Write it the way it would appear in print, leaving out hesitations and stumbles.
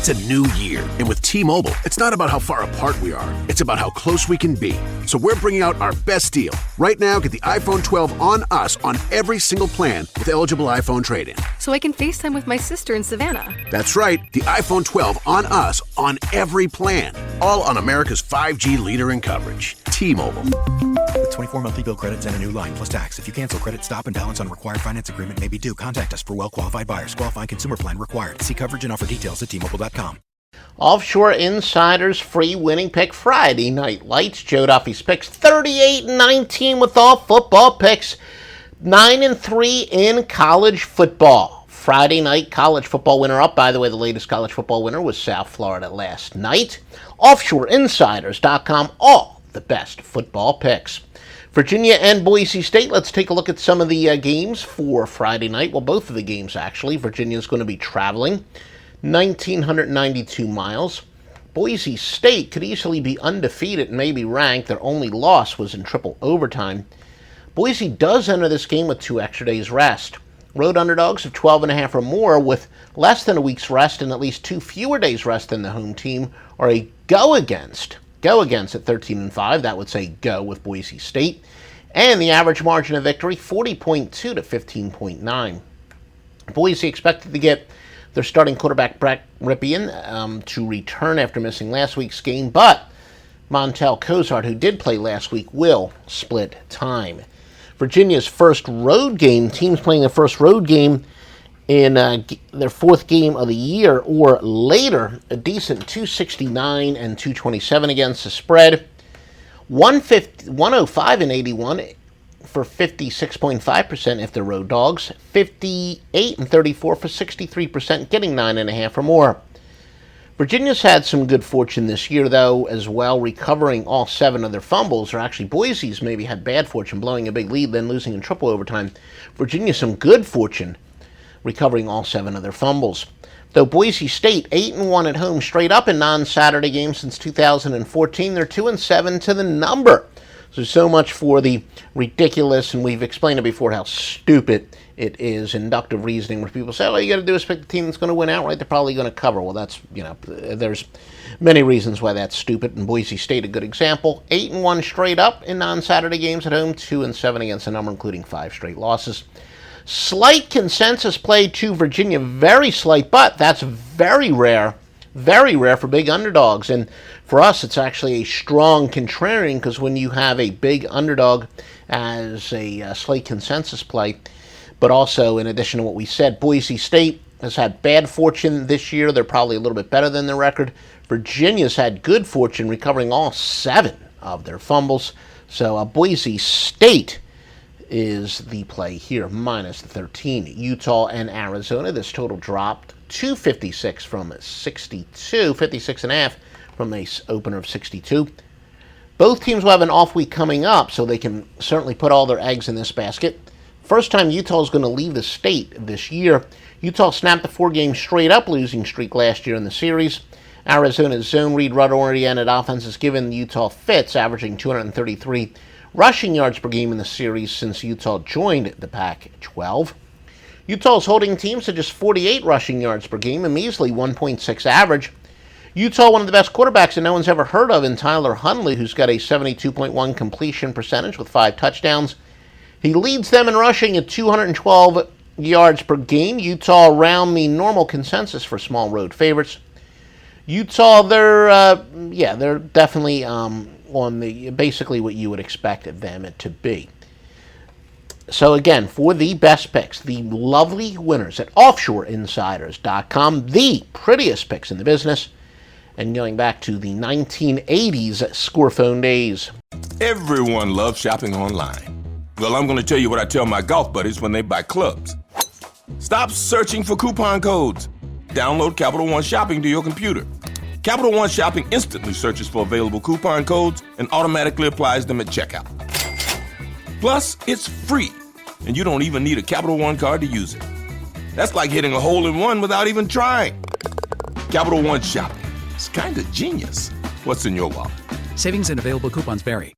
It's a new year, and with T-Mobile, it's not about how far apart we are. It's about how close we can be. So we're bringing out our best deal. Right now, get the iPhone 12 on us on every single plan with eligible iPhone trade-in. So I can FaceTime with my sister in Savannah. That's right, the iPhone 12 on us on every plan. All on America's 5G leader in coverage. T-Mobile. With 24 monthly bill credits and a new line plus tax. If you cancel, credit stop and balance on required finance agreement may be due. Contact us for well-qualified buyers. Qualifying consumer plan required. See coverage and offer details at T-Mobile.com. Offshore Insider's free winning pick Friday night lights. Joe Duffy's picks 38-19 with all football picks. 9-3 in college football. Friday night college football winner up. By the way, the latest college football winner was South Florida last night. OffshoreInsiders.com. All the best football picks. Virginia and Boise State. Let's take a look at some of the games for Friday night. Well, both of the games, actually. Virginia's going to be traveling 1,992 miles. Boise State could easily be undefeated and maybe ranked. Their only loss was in triple overtime. Boise does enter this game with 2 extra days rest. Road underdogs of 12.5 or more with less than a week's rest and at least 2 fewer days rest than the home team are a go against at 13-5. That would say go with Boise State. And the average margin of victory, 40.2 to 15.9. Boise expected to get their starting quarterback Brett Ripien to return after missing last week's game, but Montel Cozart, who did play last week, will split time. Virginia's first road game, teams playing their first road game in their 4th game of the year or later, a decent 269 and 227 against the spread. 105 and 81 for 56.5% if they're road dogs. 58 and 34 for 63%, getting 9.5 or more. Virginia's had some good fortune this year, though, as well, recovering all 7 of their fumbles, or actually Boise's maybe had bad fortune, blowing a big lead, then losing in triple overtime. Virginia, some good fortune, recovering all 7 of their fumbles. Though Boise State, 8-1 at home, straight up in non-Saturday games since 2014, they're 2-7 to the number. So much for the ridiculous, and we've explained it before, how stupid it is, inductive reasoning, where people say, all you got to do is pick the team that's going to win outright, they're probably going to cover. Well, that's, there's many reasons why that's stupid, and Boise State a good example. 8-1 straight up in non-Saturday games at home, 2-7 against the number, including 5 straight losses. Slight consensus play to Virginia, very slight, but that's very rare for big underdogs. And for us, it's actually a strong contrarian, because when you have a big underdog as a slight consensus play, but also in addition to what we said, Boise State has had bad fortune this year. They're probably a little bit better than their record. Virginia's had good fortune, recovering all 7 of their fumbles. So Boise State is the play here, minus the 13. Utah and Arizona, this total dropped to 56 from 62, 56.5 from a opener of 62. Both teams will have an off week coming up, so they can certainly put all their eggs in this basket. First time Utah is going to leave the state this year. Utah snapped the 4-game straight-up losing streak last year in the series. Arizona's zone read rudder-oriented offense has given Utah fits, averaging 233 rushing yards per game in the series since Utah joined the Pac-12. Utah's holding teams to just 48 rushing yards per game, a measly 1.6 average. Utah, one of the best quarterbacks that no one's ever heard of in Tyler Huntley, who's got a 72.1 completion percentage with 5 touchdowns. He leads them in rushing at 212 yards per game. Utah around the normal consensus for small road favorites. Utah, they're definitely on the basically what you would expect them to be. So again, for the best picks, the lovely winners at OffshoreInsiders.com, the prettiest picks in the business, and going back to the 1980s scorephone days. Everyone loves shopping online. Well, I'm going to tell you what I tell my golf buddies when they buy clubs. Stop searching for coupon codes. Download Capital One Shopping to your computer. Capital One Shopping instantly searches for available coupon codes and automatically applies them at checkout. Plus, it's free, and you don't even need a Capital One card to use it. That's like hitting a hole-in-one without even trying. Capital One Shopping. It's kind of genius. What's in your wallet? Savings and available coupons vary.